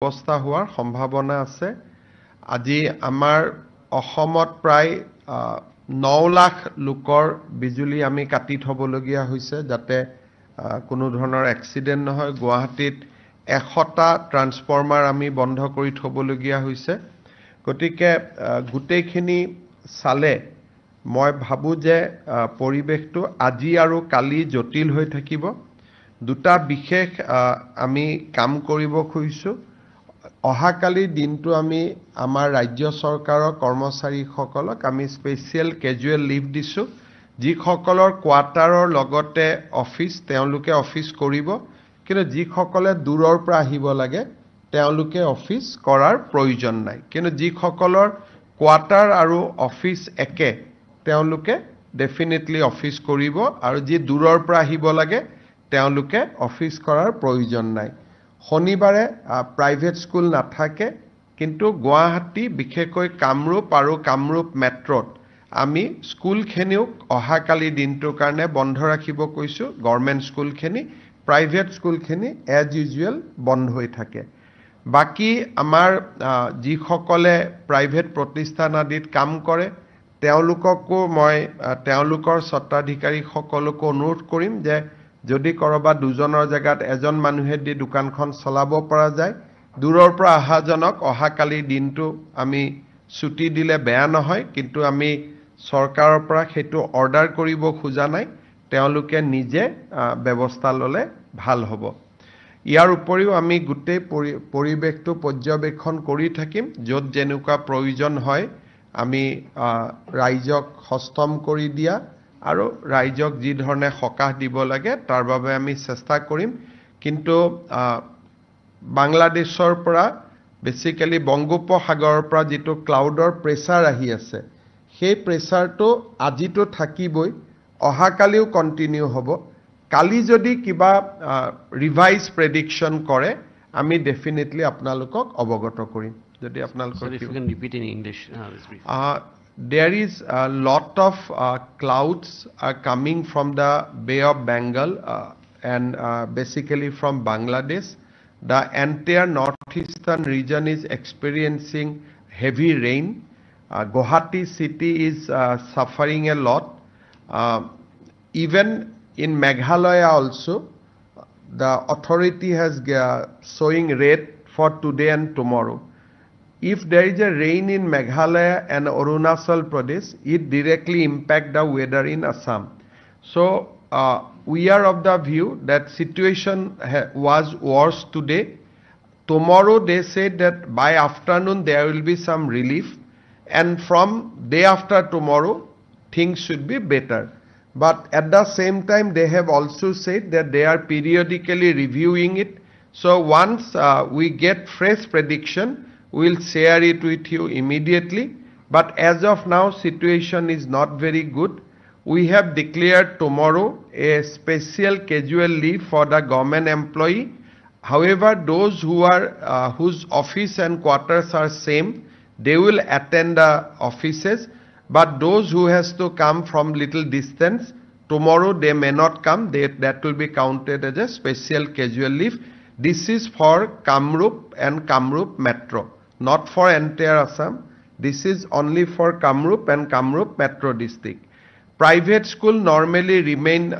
ব্যৱস্থা হোৱাৰ সম্ভাৱনা আছে আজি আমাৰ অসমত প্ৰায় 9 লাখ লোকৰ বিজুলী আমি কাটি থবলগীয়া হৈছে যাতে কোনো ধৰণৰ এক্সিডেন্ট নহয় গুৱাহাটীত 100টা ট্ৰান্সফৰ্মাৰ আমি বন্ধ কৰি থবলগীয়া হৈছে গতিকে গোটেইখিনি চালে মই ভাবো যে পৰিৱেশটো আজি আৰু কালি জটিল হৈ থাকিব দুটা বিশেষ আমি কাম কৰিব খুজিছো অহাকালি দিনটো আমি আমাৰ ৰাজ্য চৰকাৰৰ কৰ্মচাৰীসকলক আমি স্পেশাল ক্যাজুয়াল লিভ দিছো যিসকলৰ কোৱাৰ্টাৰৰ লগতে অফিস তেওঁলোকে অফিস কৰিব কিন্তু যিসকলে দূৰৰ পৰা আহিব লাগে তেওঁলোকে অফিস কৰাৰ প্ৰয়োজন নাই কিন্তু যিসকলৰ কোৱাৰ্টাৰ আৰু অফিস একে তেওঁলোকে ডেফিনেটলি অফিস কৰিব আৰু যি দূৰৰ পৰা আহিব লাগে তেওঁলোকে অফিস কৰাৰ প্ৰয়োজন নাই শনিবাৰে প্ৰাইভেট স্কুল নাথাকে কিন্তু গুৱাহাটী বিশেষকৈ কামৰূপ আৰু কামৰূপ মেট্ৰত আমি স্কুলখিনিও অহাকালি দিনটোৰ কাৰণে বন্ধ ৰাখিব কৈছো গভৰ্ণমেণ্ট স্কুলখিনি প্ৰাইভেট স্কুলখিনি এজ ইউজুৱেল বন্ধ হৈ থাকে বাকি আমাৰ যিসকলে প্ৰাইভেট প্ৰতিষ্ঠান আদিত কাম কৰে তেওঁলোককো মই তেওঁলোকৰ স্বত্বাধিকাৰীসকলকো অনুৰোধ কৰিম যে যদি কৰবা দুজনৰ জায়গাত এজন মানুহে দি দোকানখন চলাব পৰা যায় দূৰৰ পৰা আহাজনক অহাকালি দিনটো আমি ছুটি দিলে বেয়া নহয় কিন্তু আমি চৰকাৰৰ পৰা হেতু অৰ্ডাৰ কৰিব খোজা নাই তেওঁলোকে নিজে ব্যৱস্থা ললে ভাল হ'ব ইয়াৰ উপৰিও আমি গোটেই পৰিৱেশটো পৰ্যবেক্ষণ কৰি থাকিম যত যেনেকুৱা প্ৰয়োজন হয় আমি ৰাইজক হস্তম কৰি দিয়া আৰু ৰাইজক যি ধৰণে সকাহ দিব লাগে তাৰ বাবে আমি চেষ্টা কৰিম কিন্তু বাংলাদেশৰ পৰা বেসিক্যালি বংগোপসাগৰৰ পৰা যেটো ক্লাউডৰ প্ৰেছাৰ আহি আছে সেই প্ৰেছাৰটো আজিটো থাকিবই অহাকালিও কন্টিনিউ হ'ব কালি যদি কিবা ৰিভাইজ প্ৰেডিকশন কৰে আমি ডেফিনেটলি আপোনালোকক অৱগত কৰিম যদি আপোনালোকৰ Sir, if you can repeat in English this brief. There is a lot of clouds are coming from the Bay of Bengal and basically from Bangladesh. The entire northeastern region is experiencing heavy rain. Guwahati city is suffering a lot. Even in Meghalaya also, the authority has showing red for today and tomorrow. If there is a rain in Meghalaya and Arunachal Pradesh, it directly impact the weather in Assam. So we are of the view that situation was worse today. Tomorrow they said that by afternoon there will be some relief and from day after tomorrow things should be better. But at the same time they have also said that they are periodically reviewing it. So once we get fresh prediction, we'll share it with you immediately. But as of now, situation is not very good. We have declared tomorrow a special casual leave for the government employee. However, those who are whose office and quarters are same, they will attend the offices. But those who has to come from little distance, tomorrow they may not come. That will be counted as a special casual leave. This is for Kamrup and Kamrup Metro. Not for entire Assam. This is only for Kamrup and Kamrup Metro district. Private school normally remain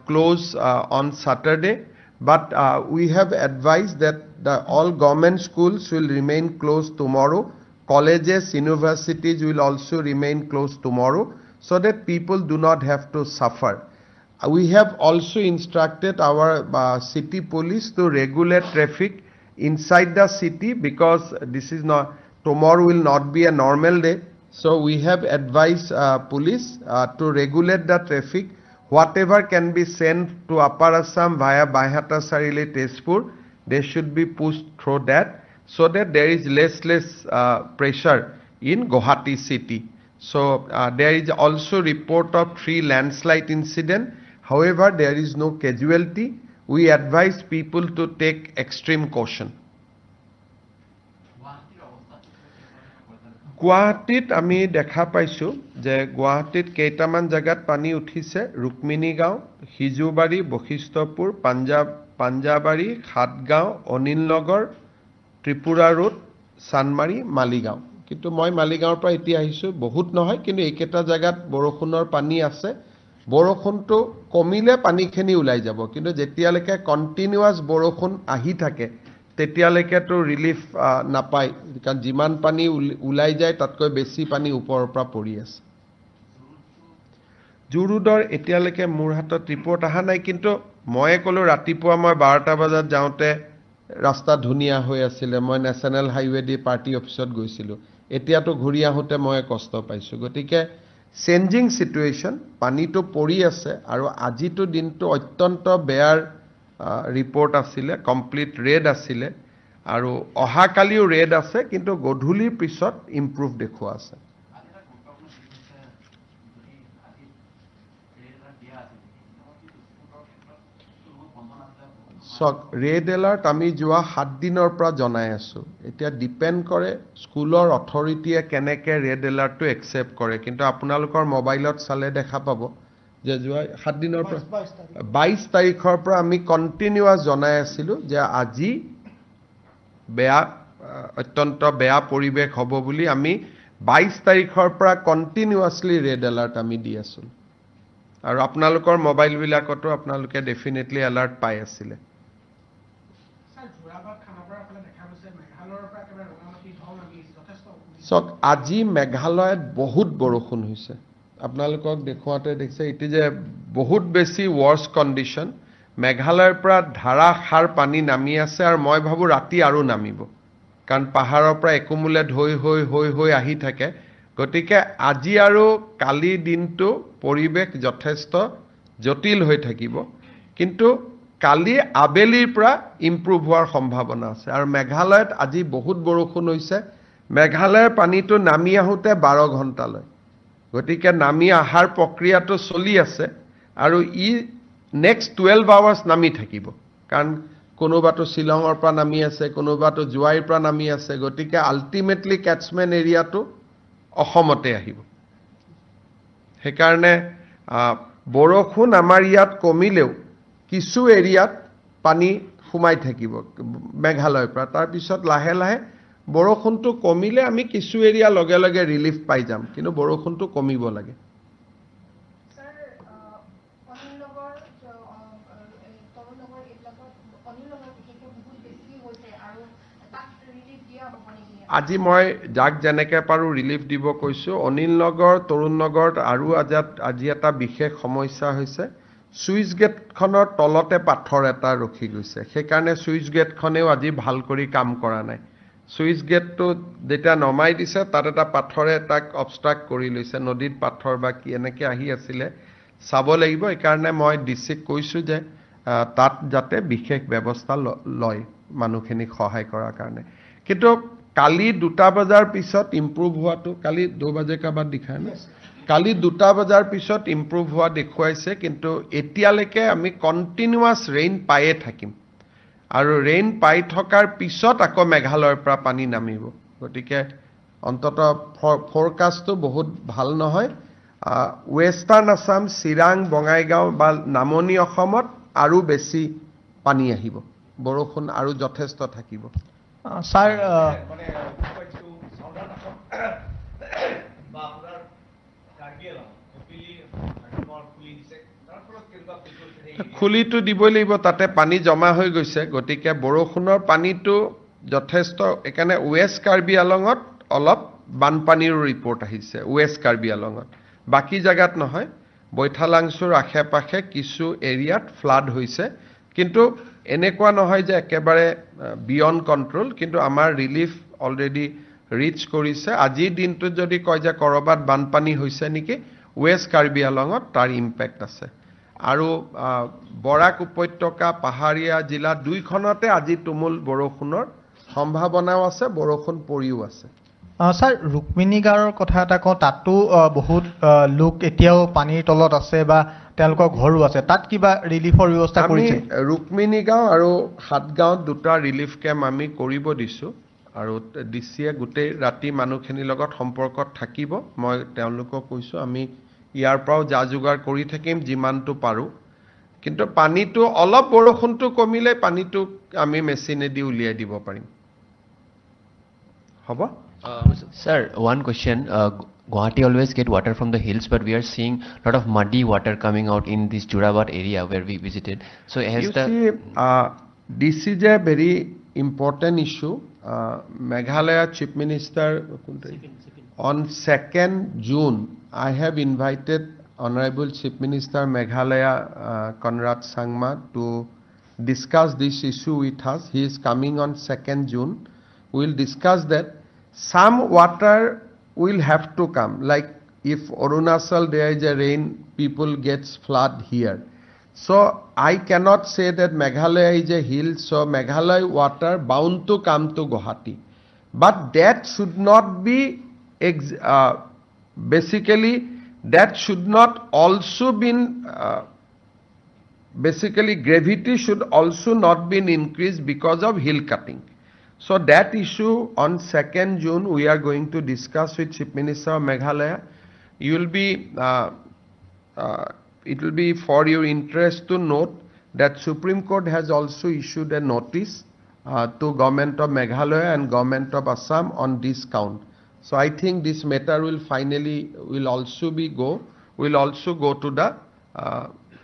closed on Saturday, but we have advised that all government schools will remain closed tomorrow. Colleges, universities will also remain closed tomorrow so that people do not have to suffer. We have also instructed our city police to regulate traffic inside the city because this is not tomorrow will not be a normal day so we have advised police to regulate the traffic whatever can be sent to Upper Assam via Baihata Sarili Tezpur they should be pushed through that so that there is less pressure in Guwahati city so there is also report of 3 landslide incident however there is no casualty we advise people to take extreme caution. গুৱাহাটীত আমি দেখা পাইছো যে গুৱাহাটীত কেইটামান জায়গাত পানী উঠিছে ৰুকমিনী গাঁও হিজুবাৰী বশিষ্ঠপুৰ পাঞ্জাবাৰী খাটগাঁও অনিলনগৰ ত্ৰিপুৰা ৰোড চানমাৰী মালিগাঁও কিন্তু মই মালিগাঁৱৰ পৰা এতিয়া আহিছো বহুত নহয় কিন্তু এইকেইটা জায়গাত বৰষুণৰ পানী আছে বৰষুণটো কমিলে পানীখিনি ওলাই যাব কিন্তু যেতিয়ালৈকে কন্টিনিউয়াস বৰষুণ আহি থাকে তেতিয়ালৈকে তো ৰিলিফ নাপায় কাৰণ যিমান পানী ওলাই যায় তাতকৈ বেছি পানী ওপৰৰ পৰা পৰি আছে জুৰুডৰ এতিয়ালৈকে মোৰ হাতত ৰিপৰ্ট আহা নাই কিন্তু মই ক'লো ৰাতিপুৱা মই 12টা বজাত যাওঁতে ৰাস্তা ধুনীয়া হৈ আছিল মই নেশনেল হাইৱে দি পাৰ্টি অফিসত গৈছিলো এতিয়াতো ঘূৰি আহোতে মই কষ্ট পাইছো গতিকে চেঞ্জিং সিচুৱেশন পানীটো পৰি আছে আৰু আজিটো দিনটো অত্যন্ত বেয়াৰ ৰিপৰ্ট আছিলে কমপ্লিট ৰেড আছিলে আৰু অহাকালিও ৰেড আছে কিন্তু গধূলিৰ পিছত ইমপ্ৰুভ দেখুৱা আছে ৰেড এলাৰ্ট আমি যোৱা 7 দিনৰ পৰা জনাই আছো এতিয়া ডিপেন্ড কৰে স্কুলৰ অথৰিটিয়ে কেনেকে ৰেড এলাৰ্টটো একচেপ্ট কৰে কিন্তু আপোনালোকৰ মোবাইলত চালে দেখা পাব যে যোৱা 7 দিনৰ পৰা 22 তাৰিখৰ পৰা আমি কন্টিনিউয়াস জনাই আছিলো যে আজি বেয়া অত্যন্ত বেয়া পৰিবেশ হ'ব বুলি আমি 22 তাৰিখৰ পৰা কন্টিনিউয়াসলি ৰেড এলাৰ্ট আমি দি আছো আৰু আপোনালোকৰ মোবাইল বিলাকতো আপোনালোকে ডেফিনেটলি এলাৰ্ট পাই আছিল আজি মেঘালয়ত বহুত বৰষুণ হৈছে আপোনালোকক দেখুৱাতে দেখছে এটি যে বহুত বেছি ওয়াৰ্স কন্ডিশন মেঘালয়ৰ পৰা ধাৰাসাৰ পানী নামি আছে আৰু মই ভাবো ৰাতি আৰু নামিব কাৰণ পাহাৰৰ পৰা একুমুলেট হৈ আহি থাকে গতিকে আজি আৰু কালি দিনটো পৰিবেশ যথেষ্ট জটিল হৈ থাকিব কিন্তু কালি আবেলিৰ পৰা ইমপ্ৰুভ হোৱাৰ সম্ভাৱনা আছে আৰু মেঘালয়ত আজি বহুত বৰষুণ হৈছে মেঘালয়ৰ পানীটো নামি আহোতে 12 ঘণ্টা লয় গতিকে নামি আহাৰ প্ৰক্ৰিয়াটো চলি আছে আৰু ই নেক্সট 12 আৱাৰ্স নামি থাকিব কাৰণ কোনোবাটো শিলঙৰ পৰা নামি আছে কোনোবাটো জুৱাইৰ পৰা নামি আছে গতিকে আলটিমেটলি ক্যাচমেন্ট এৰিয়াটো অসমতে আহিব সেইকাৰণে বৰষুণ আমাৰ ইয়াত কমিলেও কিছু এৰিয়াত পানী ফুমাই থাকিব মেঘালয়ৰ পৰা তাৰ পিছত লাহে লাহে বৰষুণটো কমিলে আমি কিছু এৰিয়া লগে লগে ৰিলিফ পাই যাম কিন্তু বৰষুণটো কমিব লাগে আজি মই যাক যেনেকে পাৰো ৰিলিফ দিব কৈছো অনিল নগৰ তৰুণ নগৰত আৰু আজি এটা বিশেষ সমস্যা হৈছে সুইচ গেটখনৰ তলতে পাথৰ এটা ৰখি গৈছে সেইকাৰণে সুইচ গেটখনেও আজি ভাল কৰি কাম কৰা নাই সুইচ গেটটো যেটা নমাই দিছে তাত এটা পাথৰে তাক অবষ্ট্ৰাক্ট কৰি লৈছে নদীত পাথৰ বা কি এনেকে আহি আছিল চাব লাগিব এই কাৰণে মই ডিসিক কৈছো যে তাত যাতে বিশেষ ব্যৱস্থা লয় মানুহখিনিক সহায় কৰাৰ কাৰণে কিন্তু কালি 2টা বজাৰ পিছত ইমপ্ৰুভ হোৱাটো কালি 2 বজে কা বাদ দিখায় না কালি 2টা বজাৰ পিছত ইমপ্ৰুভ হোৱা দেখুৱাইছে কিন্তু এতিয়ালৈকে আমি কন্টিনিউয়াস ৰেইন পায়ে থাকিম আৰু ৰেইন পাই থকাৰ পিছত আকৌ মেঘালয়ৰ পৰা পানী নামিব গতিকে অন্তত ফৰকাষ্টটো বহুত ভাল নহয় ওয়েস্টাৰ্ণ আসাম চিৰাং বঙাইগাঁও বা নামনি অসমত আৰু বেছি পানী আহিব বৰষুণ আৰু যথেষ্ট থাকিব স্যাৰ খুলিটো দিবই লাগিব তাতে পানী জমা হৈ গৈছে গতিকে বৰষুণৰ পানীটো যথেষ্ট একানে ওয়েস্ট কাৰ্বি আলঙত অলপ বানপানীৰ ৰিপৰ্ট আহিছে ওয়েস্ট কাৰ্বি আলঙত বাকি জায়গাত নহয় বৈঠালাংছুৰ আশে-পাশে কিছু এৰিয়াত ফ্লাড হৈছে কিন্তু এনেকুৱা নহয় যে একেবাৰে বিয়ন্ড কন্ট্ৰোল কিন্তু আমাৰ ৰিলিফ অলৰেডি ৰিচ কৰিছে আজি দিনটো যদি কয় যে কৰবাত বানপানী হৈছে নেকি ওয়েস্ট কাৰ্বি আলঙত তাৰ ইম্প্যাক্ট আছে আৰু বৰাক উপত্যকা পাহাৰীয়া জিলা দুইখনতে আজি তুমুল বৰষুণৰ সম্ভাৱনাও আছে বৰষুণ পৰিও আছে স্যাৰ ৰুক্মিণী গাঁৱৰ কথা এটা কওঁ তাতো বহুত লোক এতিয়াও পানীৰ তলত আছে বা তেওঁলোকৰ ঘৰো আছে তাত কিবা ৰিলিফৰ ব্যৱস্থা কৰিছে আমি ৰুক্মিণী গাঁও আৰু হাতগাঁৱত দুটা ৰিলিফ কেম্প আমি কৰিব দিছো আৰু ডিসিয়ে গোটেই ৰাতি মানুহখিনিৰ লগত সম্পৰ্কত থাকিব মই তেওঁলোকক কৈছো আমি ইয়াৰ পৰাও যা যোগাৰ কৰি থাকিম যিমানটো পাৰো কিন্তু পানীটো অলপ বৰষুণটো কমিলে পানীটো আমি মেচিনে দি উলিয়াই দিব পাৰিম হ'ব Sir, one question. Guwahati always get water from the hills, but we are seeing a lot of muddy water coming out in this Jorabad area where we visited. So has You see, this is a very important issue. Meghalaya Chief Minister on 2nd June, I have invited Honorable Chief Minister Meghalaya Conrad Sangma to discuss this issue with us. He is coming on 2nd June. We will discuss that. Some water will have to come. Like if Arunachal there is a rain, people gets flood here. So I cannot say that Meghalaya is a hill, so Meghalaya water bound to come to Guwahati. But that should not be, basically, that should not also been, basically gravity should also not be increased because of hill cutting. So that issue on 2nd June we are going to discuss with Chief Minister of Meghalaya. You will be, it will be for your interest to note that Supreme Court has also issued a notice to Government of Meghalaya and Government of Assam on this count. So I think this matter will finally will also go to the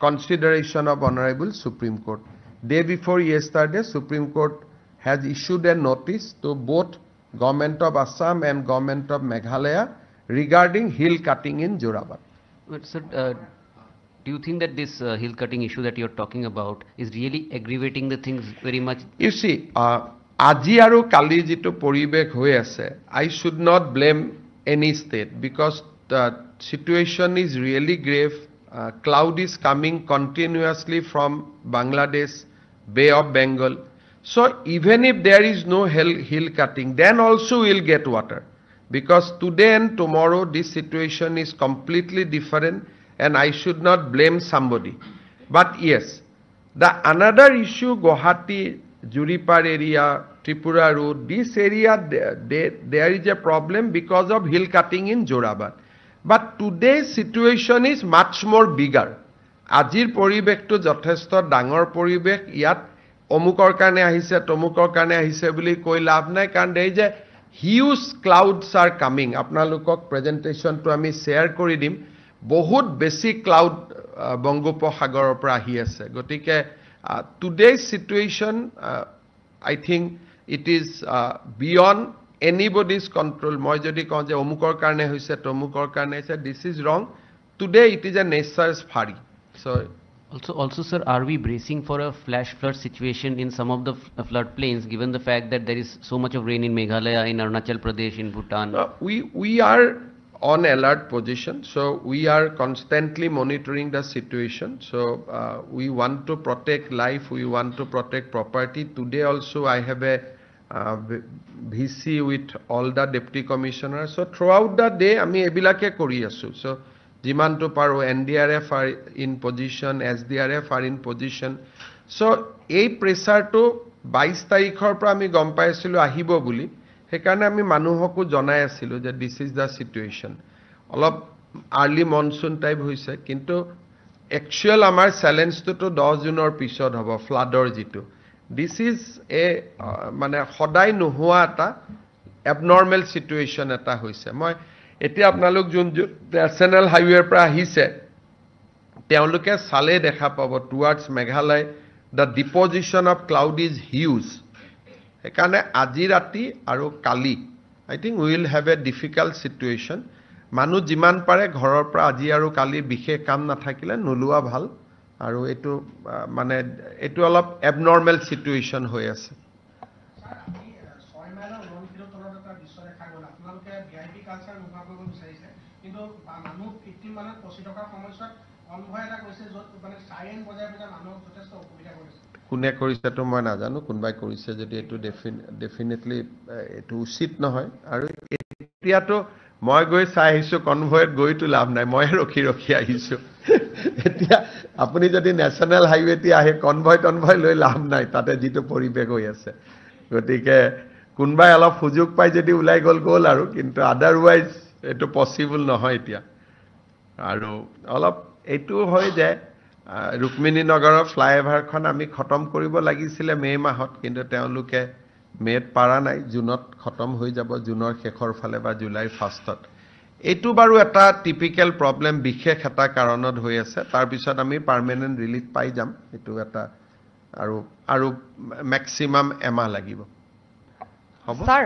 consideration of Honorable Supreme Court. Day before yesterday, Supreme Court has issued a notice to both Government of Assam and Government of Meghalaya regarding hill cutting in Jorabad. But sir, do you think that this hill cutting issue that you're talking about is really aggravating the things very much? You see, আজি আৰু কালি যেটো পৰিবেশ হৈ আছে, I should not blame any state because the situation is really grave. Cloud is coming continuously from Bangladesh, Bay of Bengal. So even if there is no hill cutting, then also we'll get water. Because today and tomorrow this situation is completely different and I should not blame somebody. But yes, the another issue, Guwahati, Juripar area, Tripura Road, this area, there is a problem because of hill cutting in Jorabad. But today's situation is much more bigger. Ajir পৰিবেশটো যথেষ্ট ডাঙৰ পৰিবেশ ইয়াত অমুকৰ কাৰণে আহিছে তমুকৰ কাৰণে আহিছে বুলি কৈ লাভ নাই কাৰণ এই যে হিউজ ক্লাউডছ আৰ কামিং আপোনালোকক প্ৰেজেন্টেশনটো আমি শেয়াৰ কৰি দিম বহুত বেছি ক্লাউড বংগোপসাগৰৰ পৰা আহি আছে গতিকে today's situation I think it is beyond anybody's control. মই যদি কওঁ যে অমুকৰ কাৰণে হৈছে তমুকৰ কাৰণে হৈছে this is wrong. Today it is a nature's fury. So Also, sir, are we bracing for a flash flood situation in some of the flood plains, given the fact that there is so much of rain in Meghalaya, in Arunachal Pradesh, in Bhutan? We are on alert position, so we are constantly monitoring the situation. So we want to protect life, we want to protect property. Today also I have a VC with all the deputy commissioners. So throughout the day, আমি এবিলাকে কৰি আছো. So যিমানটো পাৰো NDRF are in position, SDRF are in position. So এই প্ৰেছাৰটো 22 তাৰিখৰ পৰা আমি গম পাইছিলো আহিব বুলি সেইকাৰণে আমি মানুহকো জনাই আছিলো যে this is the situation. অলপ আৰ্লি মনসুন টাইপ হৈছে কিন্তু একচুয়াল আমাৰ চ্যালেঞ্জটো 10 জুনৰ পিছত হ'ব ফ্লাডৰ যিটো This is a মানে সদায় নোহোৱা এটা abnormal situation এটা হৈছে মই এতিয়া আপোনালোক যোন নেশনাল হাইৱেৰ পৰা আহিছে তেওঁলোকে চালে দেখা পাব towards Meghalaya the deposition of cloud is huge সেইকাৰণে আজি ৰাতি আৰু কালি I think we will have a difficult situation মানুহ যিমান পাৰে ঘৰৰ পৰা আজি আৰু কালি বিশেষ কাম নাথাকিলে নলুৱা ভাল আৰু এটো মানে এটো অলপ abnormal situation হৈ আছে কোনে কৰিছে তো মই নাজানো কোনবাই কৰিছে যদি এটো ডেফিনেটলি এটো উচিত নহয় আৰু এতিয়াতো মই গৈ চাই আহিছো কনভয়ত গৈ তো লাভ নাই মই ৰখি আহিছো এতিয়া আপুনি যদি ন্যাশনাল হাইৱেটি আহে কনভয় লৈ লাভ নাই তাতে যিটো পৰিবেশ হৈ আছে গতিকে কোনবাই অলপ সুযোগ পাই যদি উলাই গল আৰু কিন্তু আদাৰৱাইজ এটো পসিবল নহয় এতিয়া আৰু অলপ এটো হৈ যায় ৰুক্মিণী নগৰৰ ফ্লাইওভাৰখন আমি খতম কৰিব লাগিছিল মে মাহত কিন্তু তেওঁলোকে মেত পাৰা নাই, জুনত খতম হৈ যাব, জুনৰ শেষৰ ফালে বা জুলাইৰ ফাৰ্ষ্টত। এইটো বাৰু এটা টিপিক্যাল প্ৰব্লেম, বিশেষ এটা কাৰণত হৈ আছে। তাৰপিছত আমি পাৰ্মানেণ্ট ৰিলিফ পাই যাম। এইটো এটা আৰু মেক্সিমাম এমাহ লাগিব। হ'ব স্যাৰ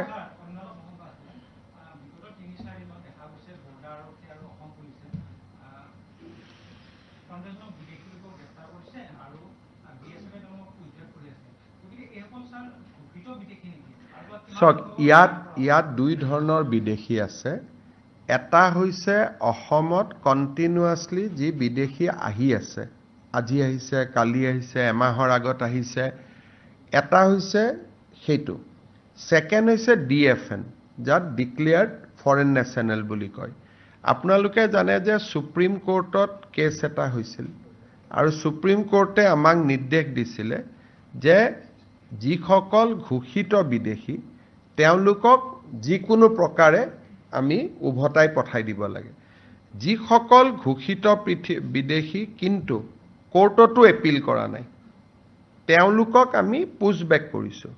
চাওক, ইয়াত দুই ধৰণৰ বিদেশী আছে। এটা হৈছে অসমত কণ্টিনিউৱাছলি যি বিদেশী আহি আছে, আজি আহিছে, কালি আহিছে, এমাহৰ আগত আহিছে। এটা হৈছে সেইটো। ছেকেণ্ড হৈছে DFN, যাক ডিক্লেয়াৰ্ড ফৰেন নেশ্যনেল বুলি কয়। আপোনালোকে জানে যে সুপ্ৰিম কোৰ্টত কেছ এটা হৈছিল, আৰু সুপ্ৰিম কোৰ্টে আমাক নিৰ্দেশ দিছিলে যে যিসকল ঘোষিত বিদেশী তেওঁলোকক যিকোনো প্ৰকাৰে আমি উভতাই পঠাই দিব লাগে। যিসকল ঘোষিত বিদেশী কিন্তু কোৰ্টতো এপিল কৰা নাই, তেওঁলোকক আমি পুছবেক কৰিছোঁ।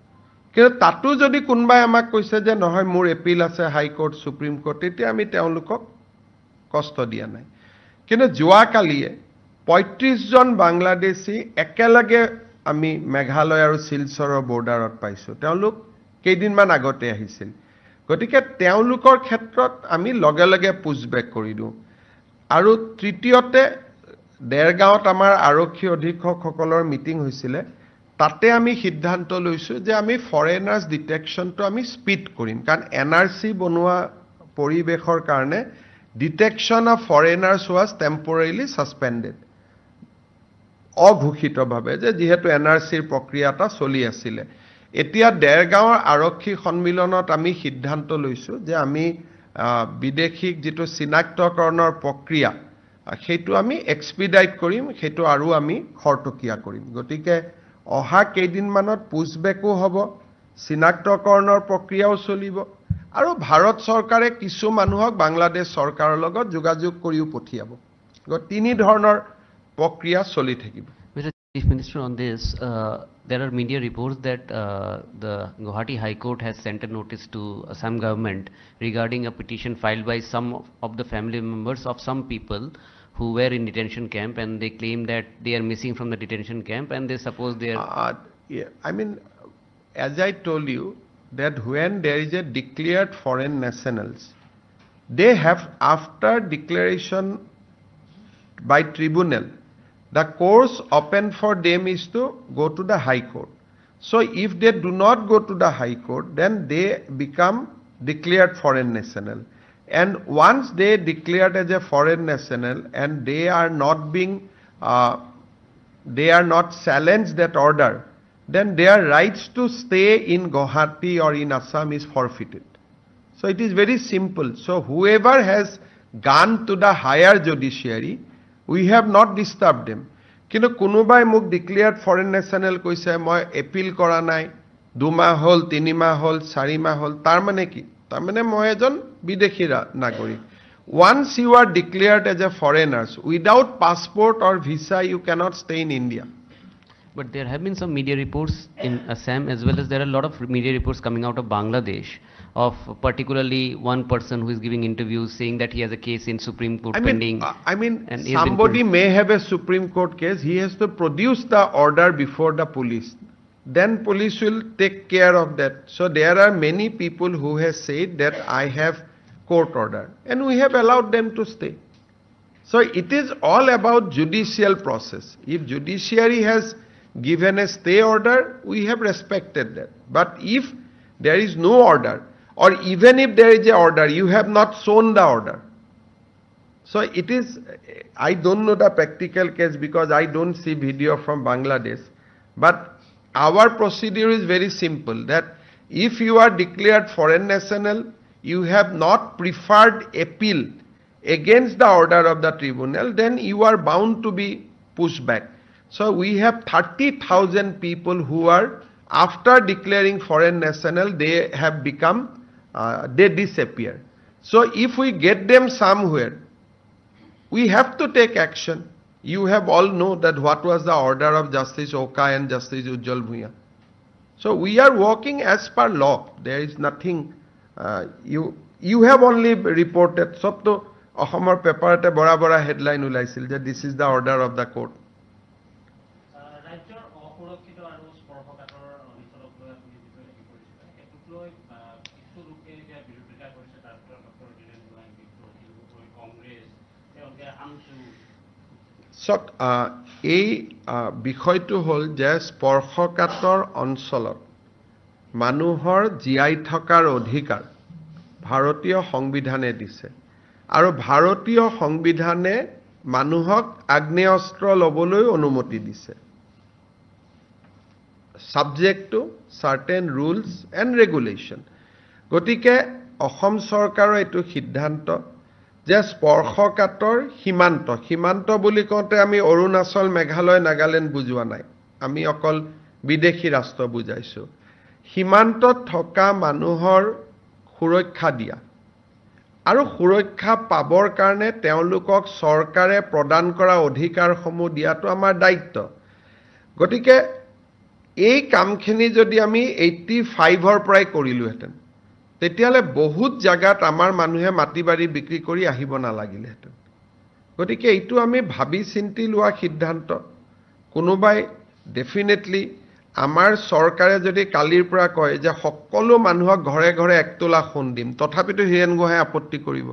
কিন্তু তাতো যদি কোনোবাই আমাক কৈছে যে নহয় মোৰ এপিল আছে হাইকোৰ্ট, সুপ্ৰিম কোৰ্ট, তেতিয়া আমি তেওঁলোকক কষ্ট দিয়া নাই। কিন্তু যোৱাকালিয়ে ৩৫জন বাংলাদেশী একেলগে আমি মেঘালয় আৰু শিলচৰৰ বৰ্ডাৰত পাইছোঁ। তেওঁলোক কেইদিনমান আগতে আহিছিল। গতিকে তেওঁলোকৰ ক্ষেত্ৰত আমি লগে লগে পুছবেক কৰি দিওঁ। আৰু তৃতীয়তে, দেৰগাঁৱত আমাৰ আৰক্ষী অধীক্ষকসকলৰ মিটিং হৈছিলে। তাতে আমি সিদ্ধান্ত লৈছোঁ যে আমি ফৰেনাৰ্ছ ডিটেকশ্যনটো আমি স্পীড কৰিম, কাৰণ NRC বনোৱা পৰিৱেশৰ কাৰণে detection of foreigners was temporarily suspended, অঘোষিতভাৱে, যে যিহেতু NRCৰ প্ৰক্ৰিয়া এটা চলি আছিলে। এতিয়া দেৰগাঁৱৰ আৰক্ষী সন্মিলনত আমি সিদ্ধান্ত লৈছোঁ যে আমি বিদেশীক যিটো চিনাক্তকৰণৰ প্ৰক্ৰিয়া সেইটো আমি এক্সপিডাইট কৰিম, সেইটো আৰু আমি খৰতকীয়া কৰিম। গতিকে অহা কেইদিনমানত পুছবেকো হ'ব, চিনাক্তকৰণৰ প্ৰক্ৰিয়াও চলিব, আৰু ভাৰত চৰকাৰে কিছু মানুহক বাংলাদেশ চৰকাৰৰ লগত যোগাযোগ কৰিও পঠিয়াব। তিনি ধৰণৰ প্ৰক্ৰিয়া চলি থাকিব। Mr. Chief Minister, on this, there are media reports that the Guwahati High Court has sent a notice to Assam government regarding a petition filed by some of the family members of some people who were in detention camp, and they claim that they are missing from the detention camp, and they suppose they are... Yeah, I mean, as I told you, that when there is a declared foreign nationals, they have, after declaration by tribunal, the course open for them is to go to the High Court. So if they do not go to the High Court, then they become declared foreign national. And once they declared as a foreign national and they are not being, they are not challenged that order, then their rights to stay in Guwahati or in Assam is forfeited. So it is very simple. So whoever has gone to the higher judiciary, we have not disturbed them. কিন্তু কোনোবাই মোক declared foreign national কৈছে, মই appeal কৰা নাই, 2 মাহ হ'ল, 3 মাহ হ'ল, 4 মাহ হ'ল, তাৰ মানে কি? তাৰ মানে মই এজন বিদেশী নাগৰিক। Once you are declared as a foreigners, without passport or visa, you cannot stay in India. But there have been some media reports in Assam, as well as there are a lot of media reports coming out of Bangladesh, of particularly one person who is giving interviews saying that he has a case in Supreme Court pending. I mean, and he has been somebody may have a Supreme Court case, he has to produce the order before the police. Then police will take care of that. So there are many people who have said that I have court order, and we have allowed them to stay. So it is all about judicial process. If judiciary has given a stay order, we have respected that. But if there is no order, or even if there is an order, you have not shown the order. So it is, I don't know the practical case because I don't see video from Bangladesh, but our procedure is very simple, that if you are declared foreign national, you have not preferred appeal against the order of the tribunal, then you are bound to be pushed back. So we have 30,000 people who are, after declaring foreign national, they have become, they disappear. So if we get them somewhere, we have to take action. You have all know that what was the order of Justice Oka and Justice Ujjwal Bhuiyan. So we are working as per law. There is nothing, you have only reported, সব তো অসমৰ পেপাৰতে Bora Bora headline ওলাইছিল যে this is the order of the court. ৰাজ্যৰ অসুৰক্ষিত আৰু স্পৰ্শকাতৰ অঞ্চলক লৈ আপুনি যিটো হেৰি কৰিছিলে সেইটোক লৈ কিছু লোকে এতিয়া বিৰোধিতা কৰিছে তাৰ ভিতৰত ডক্টৰ হীৰেন গোহাঁই বিদ্ৰোহী কংগ্ৰেছ তেওঁলোকে আমচু চক এই বিষয়টো হ'ল যে স্পৰ্শকাতৰ অঞ্চলত মানুহৰ জীয়াই থকাৰ অধিকাৰ ভাৰতীয় সংবিধানে দিছে আৰু ভাৰতীয় সংবিধানে মানুহক আগ্নেয়াস্ত্ৰ ল'বলৈ অনুমতি দিছে subject to certain rules and regulation. গতিকে অসম চৰকাৰৰ এটো সিদ্ধান্ত যে স্পৰ্শকাতৰ সীমান্ত বুলি কওঁতে আমি অৰুণাচল মেঘালয় নাগালেণ্ড বুজোৱা নাই আমি অকল বিদেশী ৰাষ্ট্ৰ বুজাইছো সীমান্তত থকা মানুহৰ সুৰক্ষা দিয়া আৰু সুৰক্ষা পাবৰ কাৰণে তেওঁলোকক চৰকাৰে প্ৰদান কৰা অধিকাৰসমূহ দিয়াটো আমাৰ দায়িত্ব গতিকে এই কামখিনি যদি আমি 85 ৰ পৰাই কৰিলোহেঁতেন তেতিয়ালে বহুত জায়গাত আমাৰ মানুহে মাটিবাৰী বিক্ৰী কৰি আহিব নালাগিলেহেঁতেন গতিকে এইটো আমি ভাবি চিন্তি লোৱা সিদ্ধান্ত কোনোবাই ডেফিনেটলি আমাৰ চৰকাৰে যদি কালিৰ পৰা কয় যে সকলো মানুহক ঘৰে ঘৰে 1 তোলা সোণ দিম তথাপিতো হীৰেন গোহাঁই আপত্তি কৰিব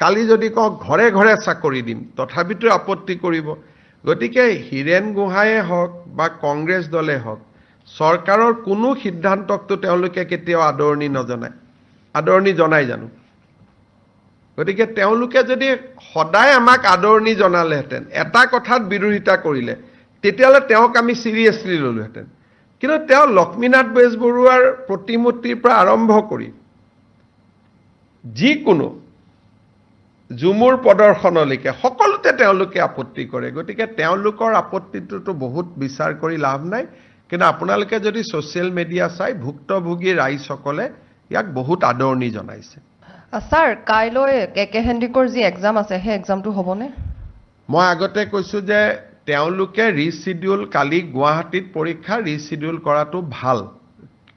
কালি যদি কওঁ ঘৰে ঘৰে চাকৰি দিম তথাপিতো আপত্তি কৰিব গতিকে হীৰেন গোহাঁইয়ে হওক বা কংগ্ৰেছ দলে হওক চৰকাৰৰ কোনো সিদ্ধান্তকটো তেওঁলোকে কেতিয়াও আদৰণি জনাই জানো গতিকে তেওঁলোকে যদি সদায় আমাক আদৰণি জনালেহেঁতেন এটা কথাত বিৰোধিতা কৰিলে তেতিয়ালে তেওঁক আমি সিৰিয়াসলি ললোহেঁতেন কিন্তু তেওঁ লক্ষ্মীনাথ বেজবৰুৱাৰ প্ৰতিমূৰ্তিৰ পৰা আৰম্ভ কৰি যিকোনো জুমুৰ প্ৰদৰ্শনলৈকে সকলোতে তেওঁলোকে আপত্তি কৰে গতিকে তেওঁলোকৰ আপত্তিটো বহুত বিচাৰ কৰি লাভ নাই কিন্তু আপোনালোকে যদি সোশ্যাল মিডিয়া চাই ভুক্তভোগী ৰাইজসকলে ইয়াক বহুত আদৰণি জনাইছে স্যাৰ কাইলৈ একেহেণ্ডিকৰ যি এক্সাম আছে সেই এক্সামটো হ'বনে মই আগতে কৈছো যে তেওঁলোকে ৰিশিডিউল কালি গুৱাহাটীত পৰীক্ষা ৰিশিডিউল কৰাটো ভাল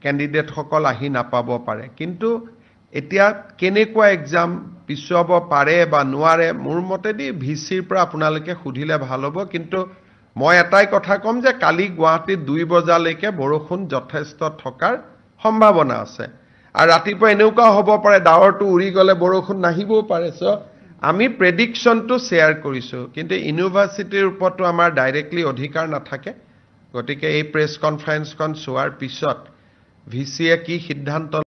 ক্যান্ডিডেট সকল আহি নাপাব পাৰে কিন্তু এতিয়া কেনেকুৱা এক্সাম পিছুৱাব পাৰে বা নোৱাৰে মোৰ মতেদি ভিচিৰ পৰা আপোনালোকে সুধিলে ভাল হ'ব কিন্তু মই এটাই কথা কম যে কালি গুৱাহাটীত 2 বজালৈকে বৰষুণ যথেষ্ট থকাৰ সম্ভাৱনা আছে আৰু ৰাতিপুৱা এনেকুৱা হ'ব পাৰে ডাৱৰটো উৰি গলে বৰষুণ নাহিবও পাৰে সো আমি প্ৰেডিকশনটো শেয়াৰ কৰিছো কিন্তু ইউনিভাৰ্সিটিৰ ওপৰতো আমাৰ ডাইৰেক্টলি অধিকাৰ নাথাকে গতিকে এই প্ৰেছ কনফাৰেন্সখন চোৱাৰ পিছত ভিচিয়ে কি সিদ্ধান্ত